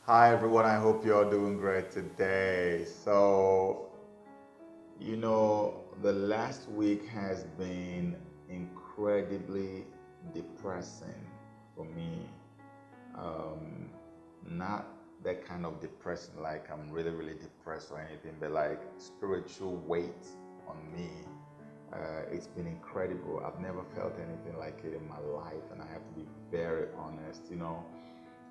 Hi everyone, I hope you're doing great today. The last week has been incredibly depressing for me. Not that kind of depression like I'm really, really depressed or anything, but like spiritual weight on me. It's been incredible. I've never felt anything like it in my life, and I have to be very honest.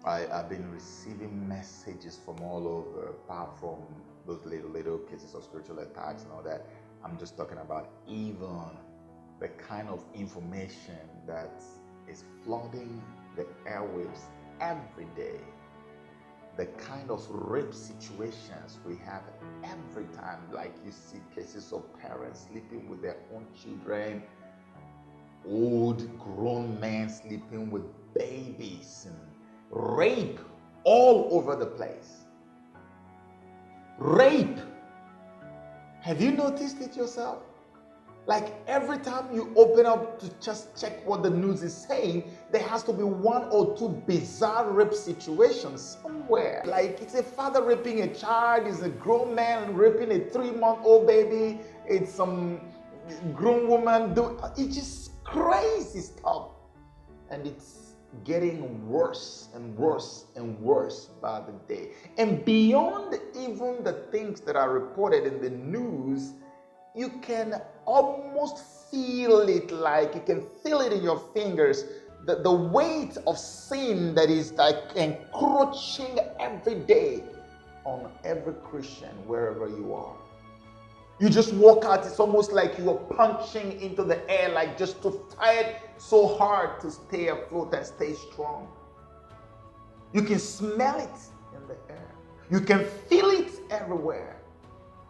I've been receiving messages from all over, apart from those little cases of spiritual attacks and all that. I'm just talking about even the kind of information that is flooding the airwaves every day. The kind of rape situations we have every time, like you see cases of parents sleeping with their own children, old grown men sleeping with babies, and rape all over the place. Rape. Have you noticed it yourself? Like every time you open up to just check what the news is saying, there has to be one or two bizarre rape situations somewhere. Like it's a father raping a child, it's a grown man raping a 3-month-old baby, it's some grown woman doing, it's just crazy stuff. And it's getting worse and worse and worse by the day. And beyond even the things that are reported in the news, you can almost feel it, like you can feel it in your fingers, the weight of sin that is like encroaching every day on every Christian wherever you are. You just walk out, it's almost like you are punching into the air, like just to fight so hard to stay afloat and stay strong. You can smell it in the air. You can feel it everywhere.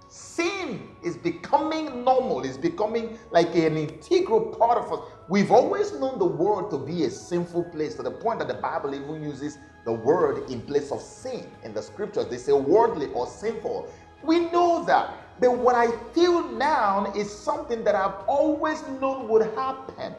Sin is becoming normal. It's becoming like an integral part of us. We've always known the world to be a sinful place, to the point that the Bible even uses the word in place of sin. In the scriptures, they say worldly or sinful. We know that. But what I feel now is something that I've always known would happen.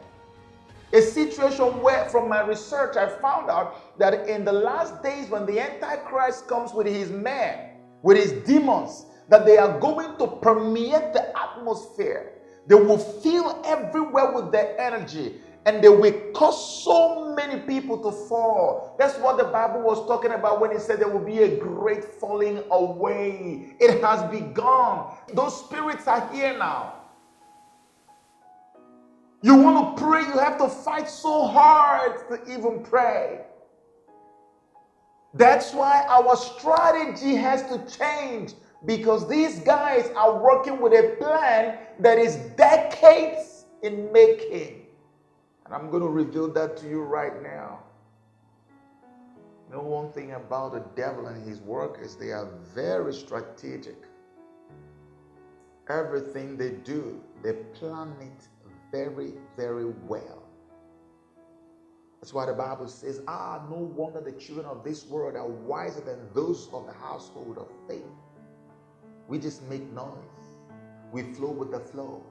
A situation where, from my research, I found out that in the last days, when the Antichrist comes with his men, with his demons, that they are going to permeate the atmosphere. They will fill everywhere with their energy, and they will cause so many people to fall. That's what the Bible was talking about when it said there will be a great falling away. It has begun. Those spirits are here now. You want to pray, you have to fight so hard to even pray. That's why our strategy has to change, because these guys are working with a plan that is decades in making. And I'm going to reveal that to you right now. You know, one thing about the devil and his work is they are very strategic. Everything they do, they plan it very, very well. That's why the Bible says, no wonder the children of this world are wiser than those of the household of faith. We just make noise. We flow with the flow.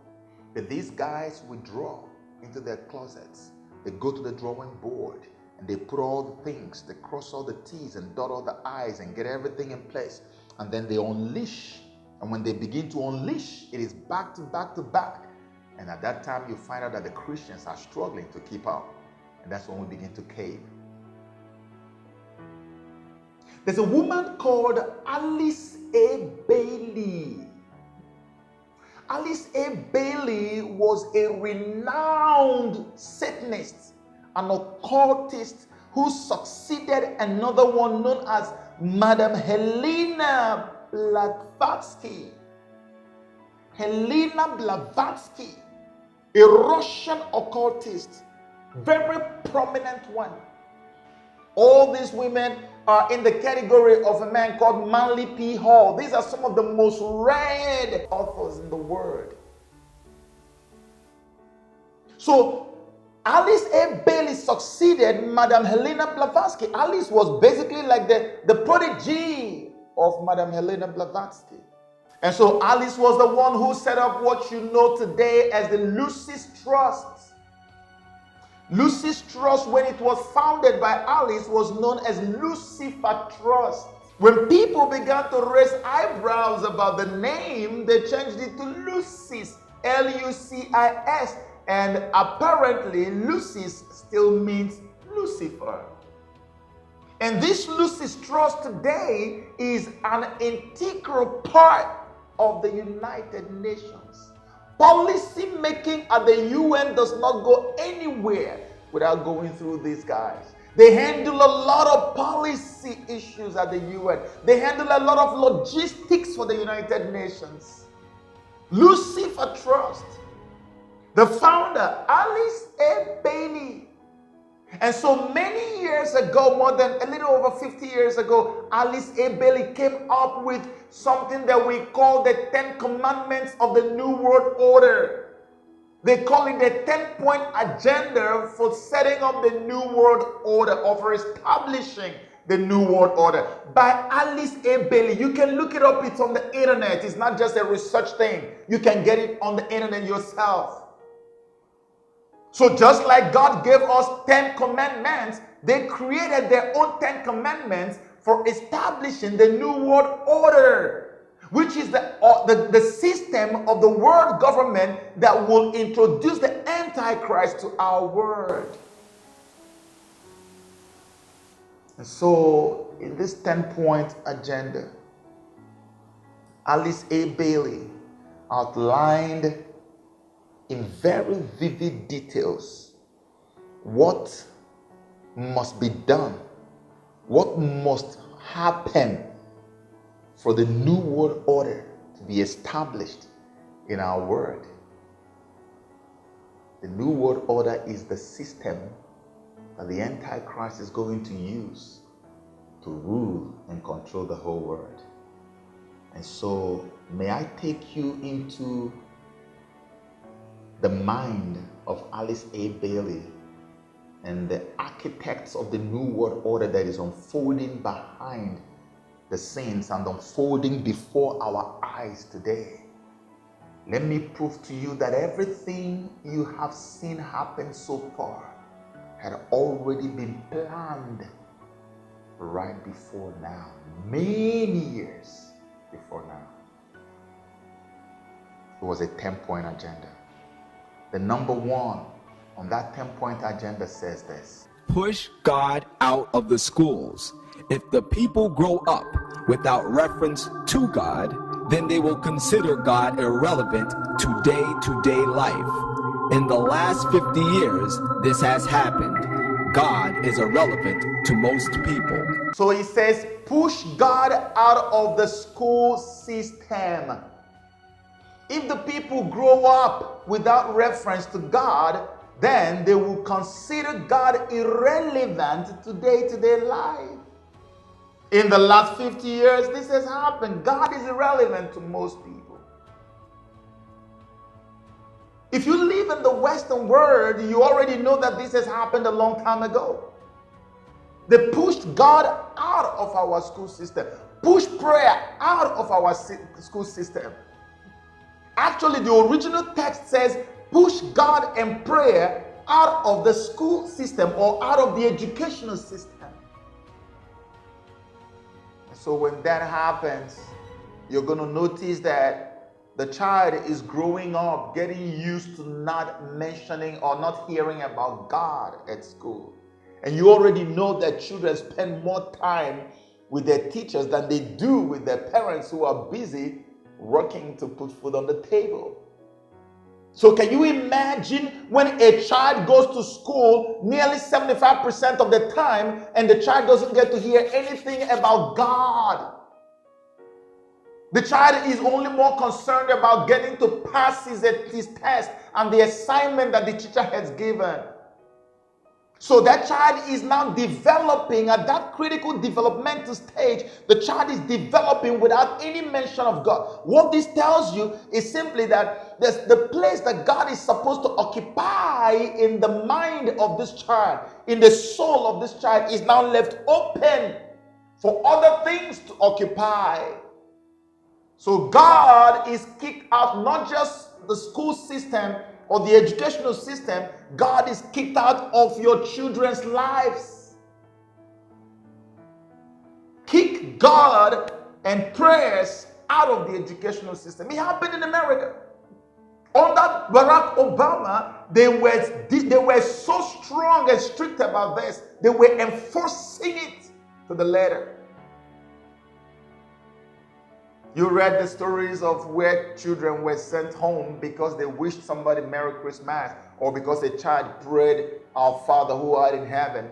But these guys withdraw into their closets. They go to the drawing board and they put all the things, they cross all the T's and dot all the I's and get everything in place. And then they unleash. And when they begin to unleash, it is back to back to back. And at that time, you find out that the Christians are struggling to keep up. And that's when we begin to cave. There's a woman called Alice A. Bailey. Alice A. Bailey was a renowned Satanist, an occultist who succeeded another one known as Madame Helena Blavatsky. Helena Blavatsky, a Russian occultist, very prominent one. All these women are in the category of a man called Manly P. Hall. These are some of the most read authors in the world. So Alice A. Bailey succeeded Madame Helena Blavatsky. Alice was basically like the protege of Madame Helena Blavatsky. And so Alice was the one who set up what you know today as the Lucis Trust. Lucy's Trust, when it was founded by Alice, was known as Lucifer Trust. When people began to raise eyebrows about the name, they changed it to Lucis, Lucis, and apparently Lucis still means Lucifer. And this Lucis Trust today is an integral part of the United Nations. Policy making at the UN does not go anywhere without going through these guys. They handle a lot of policy issues at the UN. They handle a lot of logistics for the United Nations. Lucifer Trust. The founder, Alice A. Bailey. And so many years ago, more than a little over 50 years ago, Alice A. Bailey came up with something that we call the 10 Commandments of the New World Order. They call it the 10-point agenda for setting up the New World Order, or for establishing the New World Order, by Alice A. Bailey. You can look it up. It's on the internet. It's not just a research thing. You can get it on the internet yourself. So just like God gave us 10 commandments, they created their own 10 commandments for establishing the New World Order, which is the system of the world government that will introduce the Antichrist to our world. And so in this 10-point agenda, Alice A. Bailey outlined in very vivid details what must be done, what must happen for the New World Order to be established in our world. The New World Order is the system that the Antichrist is going to use to rule and control the whole world. And so, may I take you into the mind of Alice A. Bailey and the architects of the New World Order that is unfolding behind the scenes and unfolding before our eyes today. Let me prove to you that everything you have seen happen so far had already been planned right before now, many years before now. It was a 10-point agenda. The number one on that 10-point agenda says this: push God out of the schools. If the people grow up without reference to God, then they will consider God irrelevant to day-to-day life. In the last 50 years, this has happened. God is irrelevant to most people. So he says, push God out of the school system. If the people grow up without reference to God, then they will consider God irrelevant to day-to-day life. In the last 50 years, this has happened. God is irrelevant to most people. If you live in the Western world, you already know that this has happened a long time ago. They pushed God out of our school system, pushed prayer out of our school system. Actually, the original text says, push God and prayer out of the school system or out of the educational system. So when that happens, you're going to notice that the child is growing up, getting used to not mentioning or not hearing about God at school. And you already know that children spend more time with their teachers than they do with their parents who are busy working to put food on the table. So can you imagine when a child goes to school nearly 75% of the time and the child doesn't get to hear anything about God? The child is only more concerned about getting to pass his test and the assignment that the teacher has given. So that child is now developing at that critical developmental stage. The child is developing without any mention of God. What this tells you is simply that the place that God is supposed to occupy in the mind of this child, in the soul of this child, is now left open for other things to occupy. So God is kicked out, not just the school system or the educational system, God is kicked out of your children's lives. Kick God and prayers out of the educational system. It happened in America. Under Barack Obama, they were so strong and strict about this. They were enforcing it to the letter. You read the stories of where children were sent home because they wished somebody Merry Christmas, or because a child prayed, "Our Father who art in heaven."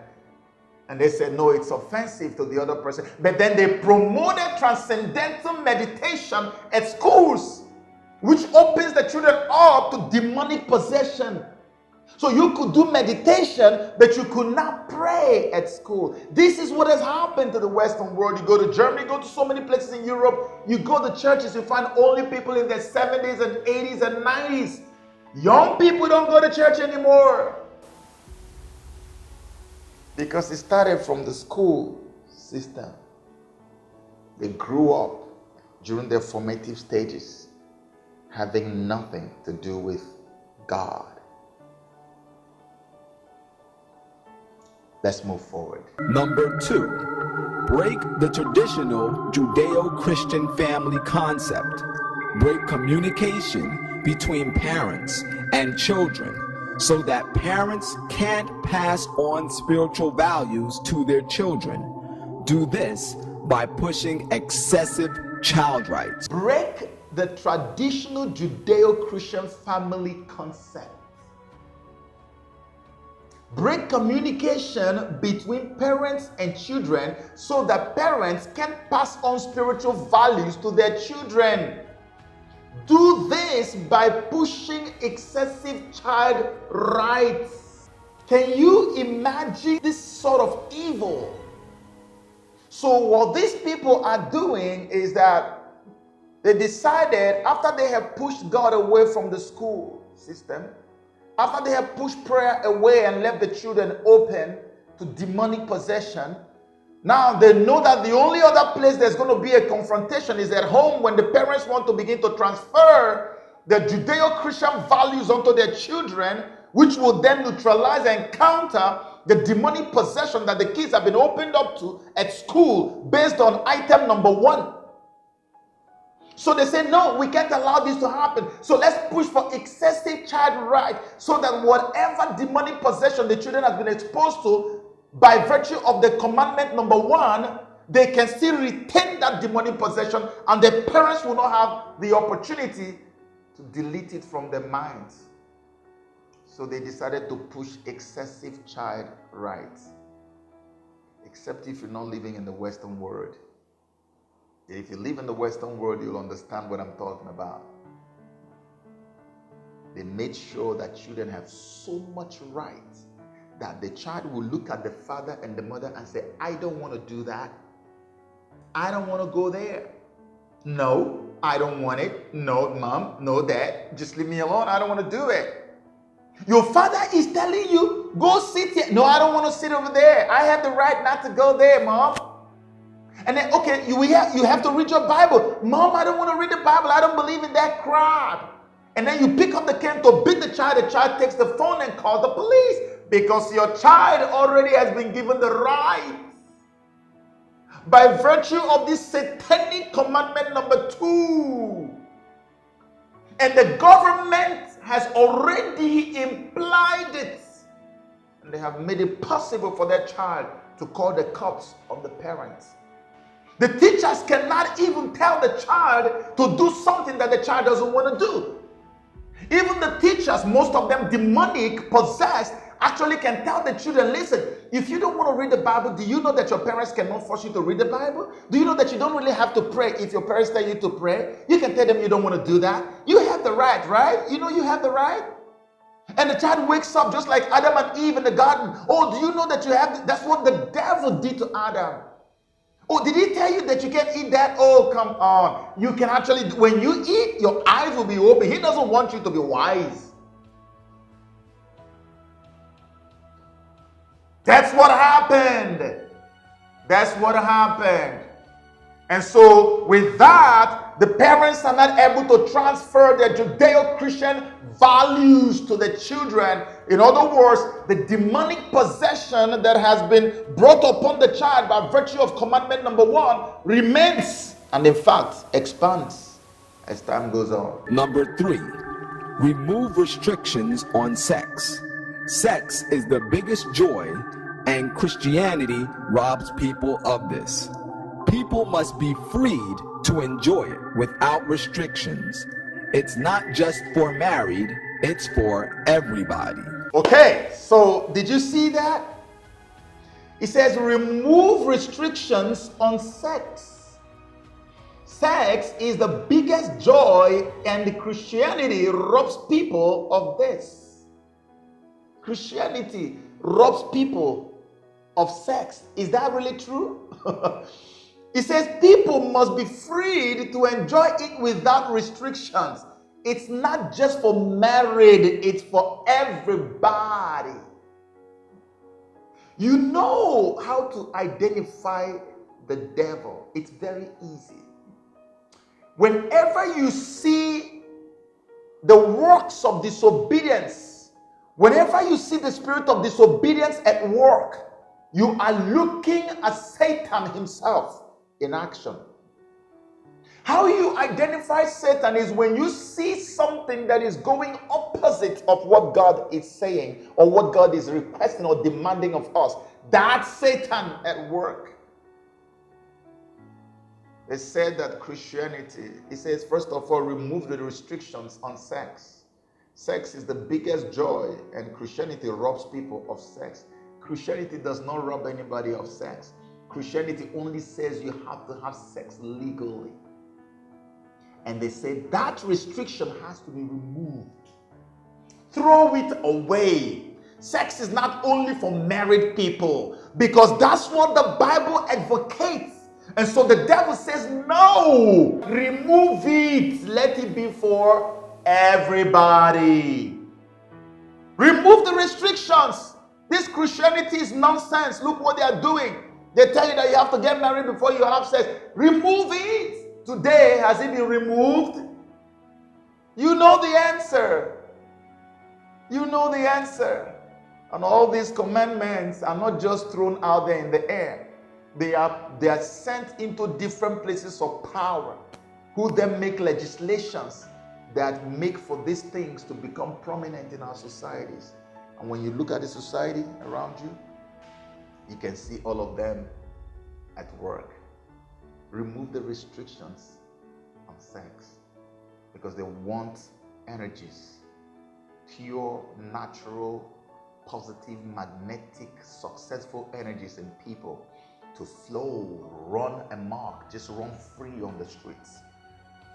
And they said, no, it's offensive to the other person. But then they promoted transcendental meditation at schools, which opens the children up to demonic possession. So you could do meditation, but you could not pray at school. This is what has happened to the Western world. You go to Germany, you go to so many places in Europe, you go to churches, you find only people in their 70s and 80s and 90s. Young people don't go to church anymore. Because it started from the school system. They grew up during their formative stages, having nothing to do with God. Let's move forward. Number 2, break the traditional Judeo-Christian family concept. Break communication between parents and children so that parents can't pass on spiritual values to their children. Do this by pushing excessive child rights. Break the traditional Judeo-Christian family concept. Break communication between parents and children so that parents can pass on spiritual values to their children. Do this by pushing excessive child rights. Can you imagine this sort of evil? So what these people are doing is that they decided, after they have pushed God away from the school system, after they have pushed prayer away and left the children open to demonic possession, now they know that the only other place there's going to be a confrontation is at home, when the parents want to begin to transfer the Judeo-Christian values onto their children, which will then neutralize and counter the demonic possession that the kids have been opened up to at school based on item number 1. So they say, no, we can't allow this to happen. So let's push for excessive child rights so that whatever demonic possession the children have been exposed to by virtue of the commandment number 1, they can still retain that demonic possession, and the parents will not have the opportunity to delete it from their minds. So they decided to push excessive child rights. Except if you're not living in the Western world. If you live in the Western world, you'll understand what I'm talking about. They made sure that children have so much right that the child will look at the father and the mother and say, I don't want to do that. I don't want to go there. No, I don't want it. No, mom, no, dad, just leave me alone. I don't want to do it. Your father is telling you, go sit here. No, I don't want to sit over there. I have the right not to go there, mom. And then, okay, you have to read your Bible. Mom, I don't want to read the Bible. I don't believe in that crap. And then you pick up the cane to beat the child takes the phone and calls the police because your child already has been given the right. By virtue of this satanic commandment number 2. And the government has already implied it. And they have made it possible for their child to call the cops on the parents. The teachers cannot even tell the child to do something that the child doesn't want to do. Even the teachers, most of them demonic, possessed, actually can tell the children, listen, if you don't want to read the Bible, do you know that your parents cannot force you to read the Bible? Do you know that you don't really have to pray if your parents tell you to pray? You can tell them you don't want to do that. You have the right, right? You know you have the right. And the child wakes up just like Adam and Eve in the garden. Oh, do you know that you have, that's what the devil did to Adam. Oh, did he tell you that you can't eat that? Oh, come on. You can actually, when you eat, your eyes will be open. He doesn't want you to be wise. That's what happened. That's what happened. And so with that, The parents are not able to transfer their Judeo-Christian values to the children. In other words, the demonic possession that has been brought upon the child by virtue of commandment number 1 remains and in fact expands as time goes on. Number 3, remove restrictions on sex. Sex is the biggest joy, and Christianity robs people of this. People must be freed to enjoy it without restrictions. It's not just for married, it's for everybody. Okay, so did you see that? It says remove restrictions on sex. Sex is the biggest joy, and Christianity robs people of this. Christianity robs people of sex. Is that really true? It says people must be freed to enjoy it without restrictions. It's not just for married, it's for everybody. You know how to identify the devil. It's very easy. Whenever you see the works of disobedience, whenever you see the spirit of disobedience at work, you are looking at Satan himself in action. How you identify Satan is when you see something that is going opposite of what God is saying or what God is requesting or demanding of us. That's Satan at work. They said that Christianity, it says, first of all, remove the restrictions on sex. Sex is the biggest joy, and Christianity robs people of sex. Christianity does not rob anybody of sex. Christianity only says you have to have sex legally. And they say that restriction has to be removed. Throw it away. Sex is not only for married people, because that's what the Bible advocates. And so the devil says, no, remove it. Let it be for everybody. Remove the restrictions. This Christianity is nonsense. Look what they are doing. They tell you that you have to get married before you have sex. Remove it. Today, has it been removed? You know the answer. You know the answer. And all these commandments are not just thrown out there in the air. They are sent into different places of power, who then make legislations that make for these things to become prominent in our societies. And when you look at the society around you, you can see all of them at work. Remove the restrictions on sex, because they want energies, pure, natural, positive, magnetic, successful energies in people to flow, run amok, just run free on the streets.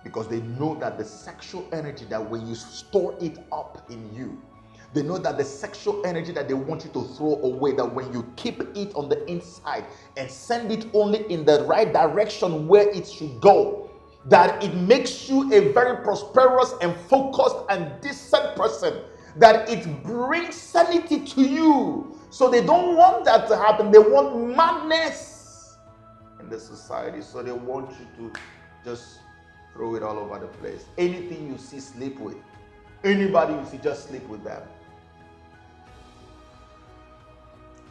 Because they know that the sexual energy, that when you store it up in you, they know that the sexual energy that they want you to throw away, that when you keep it on the inside and send it only in the right direction where it should go, that it makes you a very prosperous and focused and decent person, that it brings sanity to you. So they don't want that to happen. They want madness in the society. So they want you to just throw it all over the place. Anything you see, sleep with. Anybody you see, just sleep with them.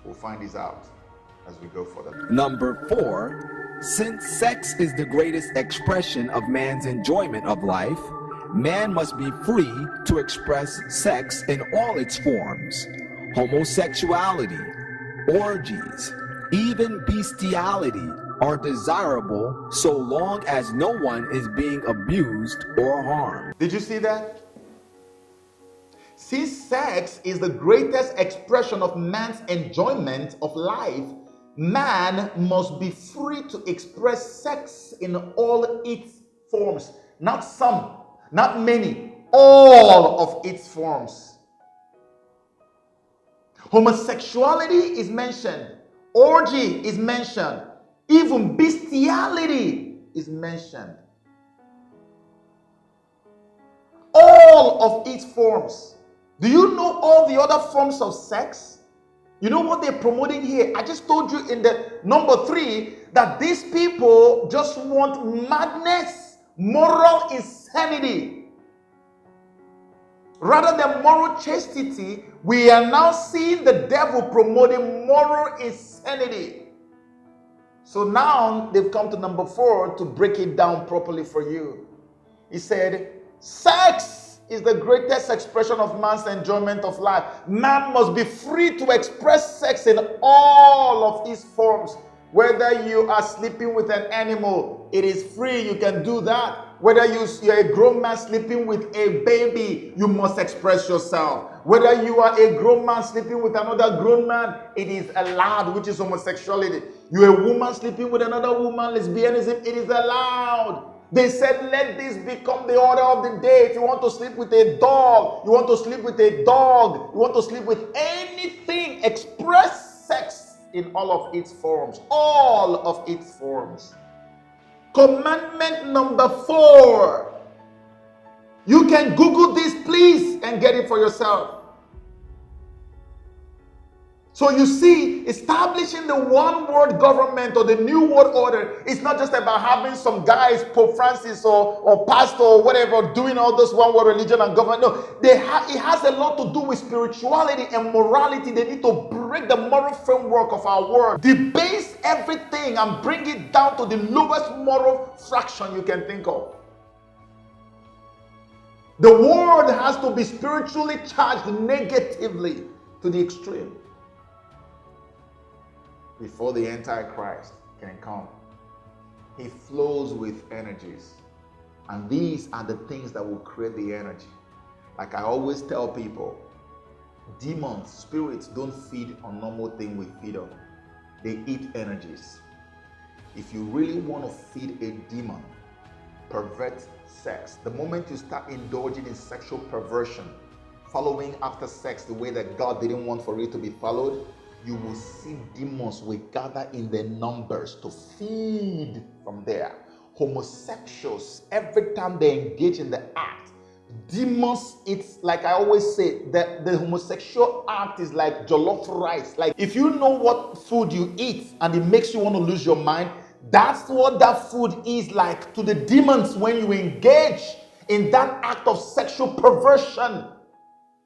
We'll find this out as we go further. Number 4, since sex is the greatest expression of man's enjoyment of life, man must be free to express sex in all its forms. Homosexuality, orgies, even bestiality are desirable so long as no one is being abused or harmed. Did you see that? Since sex is the greatest expression of man's enjoyment of life, man must be free to express sex in all its forms. Not some, not many, all of its forms. Homosexuality is mentioned, orgy is mentioned, even bestiality is mentioned. All of its forms. Do you know all the other forms of sex? You know what they're promoting here? I just told you in the number 3 that these people just want madness, moral insanity. Rather than moral chastity, we are now seeing the devil promoting moral insanity. So now they've come to number 4 to break it down properly for you. He said, sex is the greatest expression of man's enjoyment of life. Man must be free to express sex in all of its forms. Whether you are sleeping with an animal, it is free, you can do that. Whether you're a grown man sleeping with a baby, you must express yourself. Whether you are a grown man sleeping with another grown man, it is allowed, which is homosexuality. You're a woman sleeping with another woman, lesbianism, it is allowed. They said, let this become the order of the day. If you want to sleep with a dog, you want to sleep with a dog, you want to sleep with anything, express sex in all of its forms. All of its forms. Commandment number 4. You can Google this, please, and get it for yourself. So you see, establishing the one world government or the new world order is not just about having some guys, Pope Francis or pastor or whatever, doing all this one world religion and government. No, it has a lot to do with spirituality and morality. They need to break the moral framework of our world, debase everything and bring it down to the lowest moral fraction you can think of. The world has to be spiritually charged negatively to the extreme before the Antichrist can come. He flows with energies. And these are the things that will create the energy. Like I always tell people, demons, spirits don't feed on normal things we feed on. They eat energies. If you really want to feed a demon, pervert sex. The moment you start indulging in sexual perversion, following after sex the way that God didn't want for it to be followed, you will see demons will gather in their numbers to feed from there. Homosexuals, every time they engage in the act, demons, it's like I always say, that the homosexual act is like jollof rice. Like if you know what food you eat and it makes you want to lose your mind, that's what that food is like to the demons when you engage in that act of sexual perversion.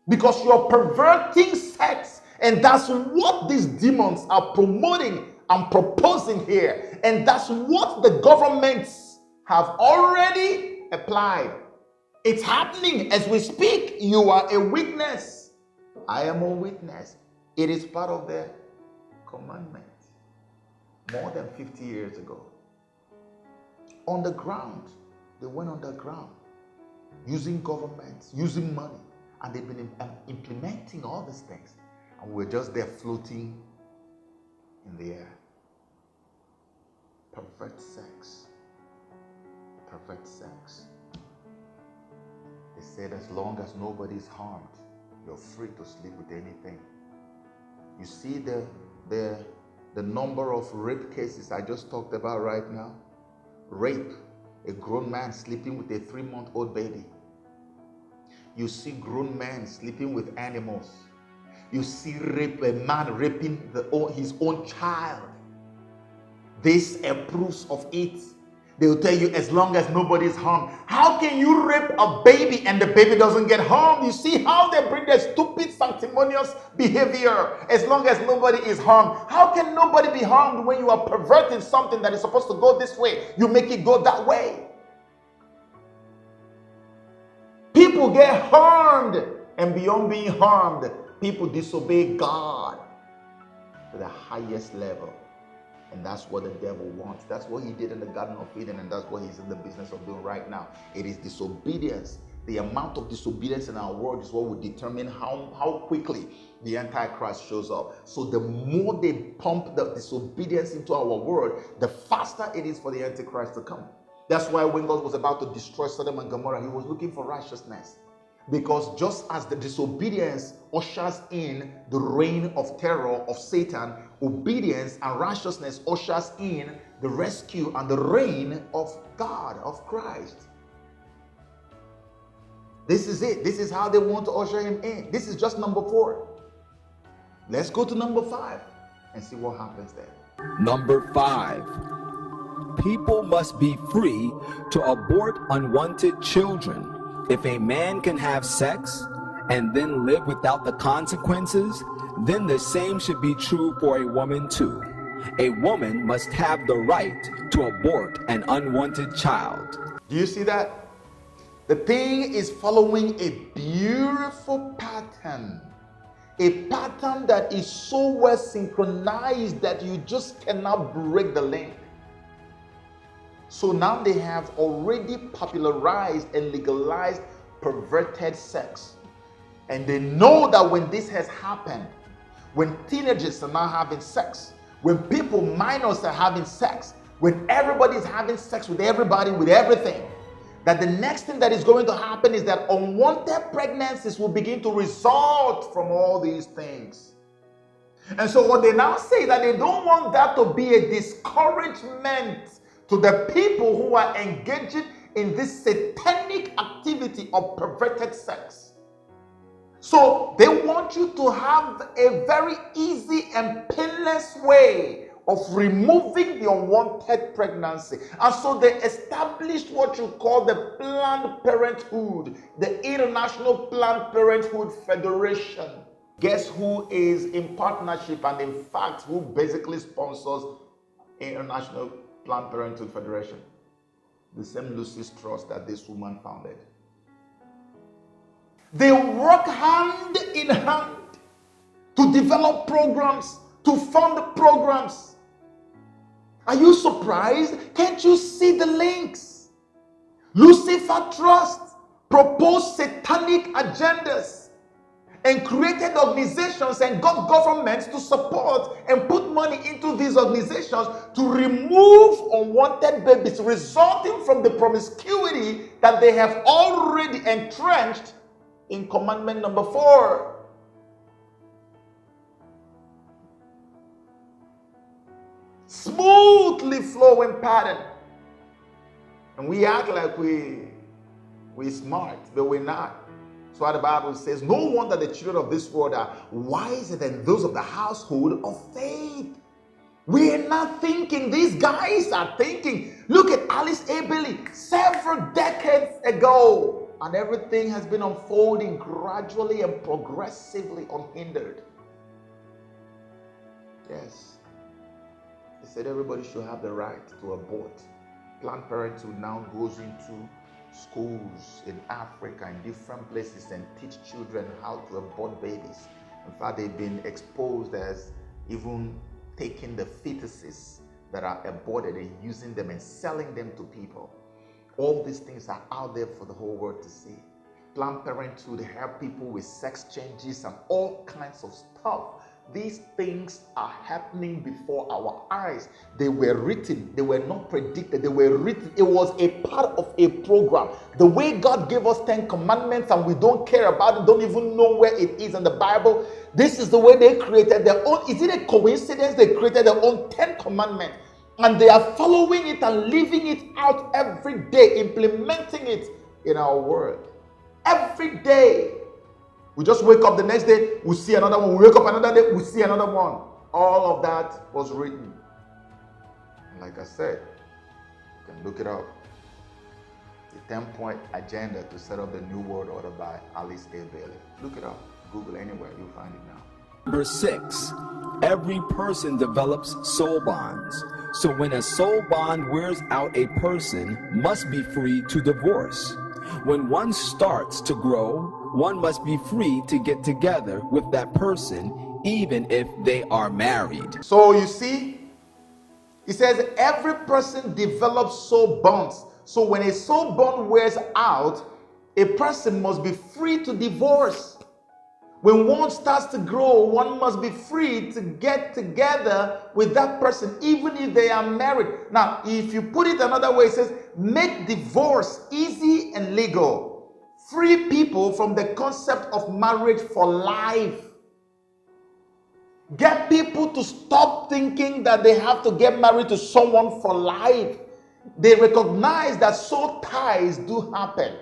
Because you're perverting sex. And that's what these demons are promoting and proposing here. And that's what the governments have already applied. It's happening as we speak. You are a witness. I am a witness. It is part of the commandment. More than 50 years ago. On the ground. They went underground. Using governments, using money. And they've been implementing all these things. And we're just there floating in the air. Perfect sex. Perfect sex. They said as long as nobody's harmed, you're free to sleep with anything. You see the number of rape cases I just talked about right now? Rape. A grown man sleeping with a 3-month-old baby. You see grown men sleeping with animals. You see rape, a man raping his own child. This approves of it. They will tell you as long as nobody is harmed. How can you rape a baby and the baby doesn't get harmed? You see how they bring their stupid sanctimonious behavior as long as nobody is harmed. How can nobody be harmed when you are perverting something that is supposed to go this way? You make it go that way. People get harmed, and beyond being harmed, people disobey God to the highest level. And that's what the devil wants. That's what he did in the Garden of Eden, and that's what he's in the business of doing right now. It is disobedience. The amount of disobedience in our world is what will determine how quickly the Antichrist shows up. So the more they pump the disobedience into our world, the faster it is for the Antichrist to come. That's why when God was about to destroy Sodom and Gomorrah, he was looking for righteousness. Because just as the disobedience ushers in the reign of terror of Satan, obedience and righteousness ushers in the rescue and the reign of God, of Christ. This is it. This is how they want to usher him in. This is just number 4. Let's go to number 5 and see what happens there. Number 5. People must be free to abort unwanted children. If a man can have sex and then live without the consequences, then the same should be true for a woman too. A woman must have the right to abort an unwanted child. Do you see that? The thing is following a beautiful pattern. A pattern that is so well synchronized that you just cannot break the link. So now they have already popularized and legalized perverted sex. And they know that when this has happened, when teenagers are now having sex, when people, minors are having sex, when everybody is having sex with everybody, with everything, that the next thing that is going to happen is that unwanted pregnancies will begin to result from all these things. And so what they now say is that they don't want that to be a discouragement to the people who are engaging in this satanic activity of perverted sex. So they want you to have a very easy and painless way of removing the unwanted pregnancy. And so they established what you call the Planned Parenthood, the International Planned Parenthood Federation. Guess who is in partnership and in fact who basically sponsors International Planned Parenthood Federation? The same Lucy's Trust that this woman founded. They work hand in hand to develop programs, to fund programs. Are you surprised? Can't you see the links? Lucifer Trust proposed satanic agendas and created organizations and got governments to support and put money into these organizations to remove unwanted babies resulting from the promiscuity that they have already entrenched in commandment number 4. Smoothly flowing pattern. And we act like we're smart, but we're not. So the Bible says, no wonder the children of this world are wiser than those of the household of faith. We're not thinking. These guys are thinking. Look at Alice A. Bailey several decades ago. And everything has been unfolding gradually and progressively unhindered. Yes. He said everybody should have the right to abort. Planned Parenthood now goes into schools in Africa and different places and teach children how to abort babies. In fact, they've been exposed as even taking the fetuses that are aborted and using them and selling them to people. All these things are out there for the whole world to see. Planned Parenthood help people with sex changes and all kinds of stuff. These things are happening before our eyes. They were written. They were not predicted. They were written. It was a part of a program. The way God gave us 10 commandments and we don't care about it, don't even know where it is in the Bible. This is the way they created their own. Is it a coincidence they created their own 10 commandments? And they are following it and living it out every day, implementing it in our world. Every day. We just wake up the next day, we see another one. We wake up another day, we see another one. All of that was written. And like I said, you can look it up. The 10-point agenda to set up the New World Order by Alice A. Bailey. Look it up. Google anywhere, you'll find it now. Number 6, every person develops soul bonds. So when a soul bond wears out, a person must be free to divorce. When one starts to grow, one must be free to get together with that person, even if they are married. So you see, it says every person develops soul bonds. So when a soul bond wears out, a person must be free to divorce. When one starts to grow, one must be free to get together with that person, even if they are married. Now, if you put it another way, it says, make divorce easy and legal. Free people from the concept of marriage for life. Get people to stop thinking that they have to get married to someone for life. They recognize that soul ties do happen.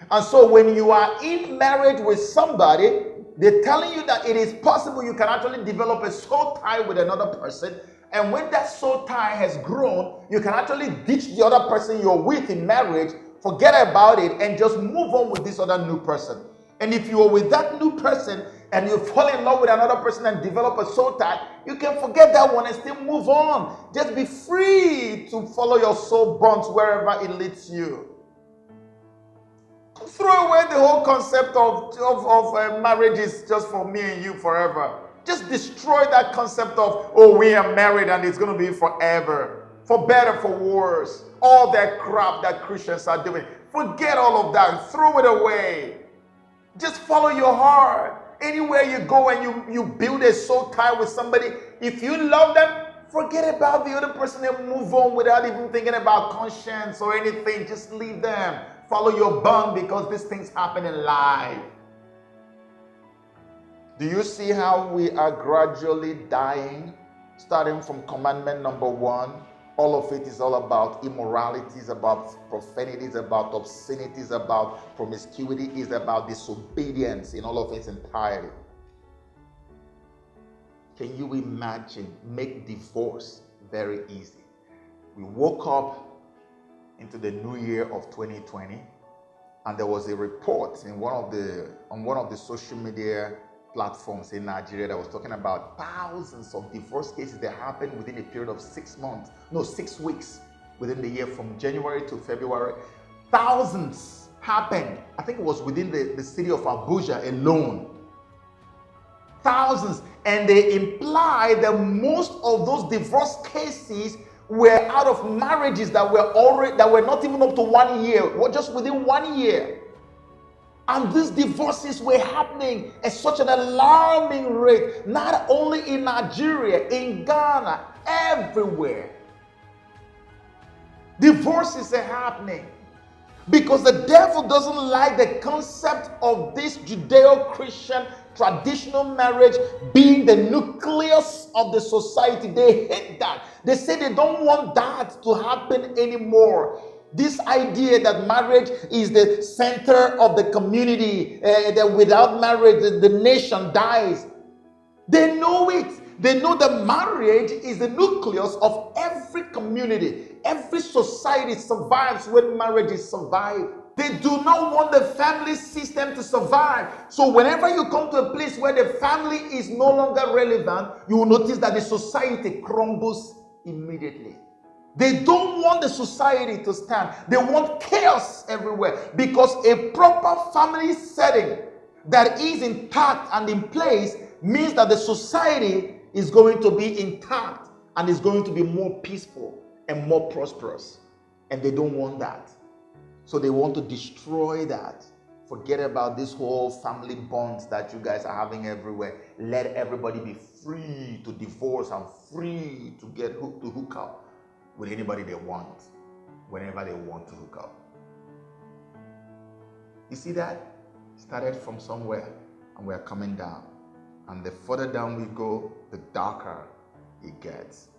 And so when you are in marriage with somebody, they're telling you that it is possible you can actually develop a soul tie with another person. And when that soul tie has grown, you can actually ditch the other person you're with in marriage, forget about it, and just move on with this other new person. And if you are with that new person and you fall in love with another person and develop a soul tie, you can forget that one and still move on. Just be free to follow your soul bonds wherever it leads you. Throw away the whole concept of marriage is just for me and you forever. Just destroy that concept of, oh, we are married and it's going to be forever. For better, for worse. All that crap that Christians are doing. Forget all of that. Throw it away. Just follow your heart. Anywhere you go and you build a soul tie with somebody, if you love them, forget about the other person and move on without even thinking about conscience or anything. Just leave them. Follow your bond because these things happen in life. Do you see how we are gradually dying? Starting from commandment number 1, all of it is all about immorality, it's about profanity, it's about obscenity, it's about promiscuity, it's about disobedience in all of its entirety. Can you imagine? Make divorce very easy. We woke up into the new year of 2020, and there was a report in on one of the social media platforms in Nigeria that was talking about thousands of divorce cases that happened within a period of 6 weeks within the year from January to February. Thousands happened. I think it was within the city of Abuja alone. Thousands. And they imply that most of those divorce cases were out of marriages that were not even up to 1 year, or just within 1 year. And these divorces were happening at such an alarming rate, not only in Nigeria, in Ghana, everywhere. Divorces are happening because the devil doesn't like the concept of this Judeo-Christian traditional marriage being the nucleus of the society. They hate that. They say they don't want that to happen anymore. This idea that marriage is the center of the community, that without marriage the nation dies. They know it. They know that marriage is the nucleus of every community. Every society survives when marriage is survived. They do not want the family system to survive. So whenever you come to a place where the family is no longer relevant, you will notice that the society crumbles immediately. They don't want the society to stand. They want chaos everywhere, because a proper family setting that is intact and in place means that the society is going to be intact and is going to be more peaceful and more prosperous. And they don't want that. So they want to destroy that. Forget about this whole family bonds that you guys are having everywhere. Let everybody be free to divorce and free to hook up with anybody they want, whenever they want to hook up. You see that? Started from somewhere and we're coming down. And the further down we go, the darker it gets.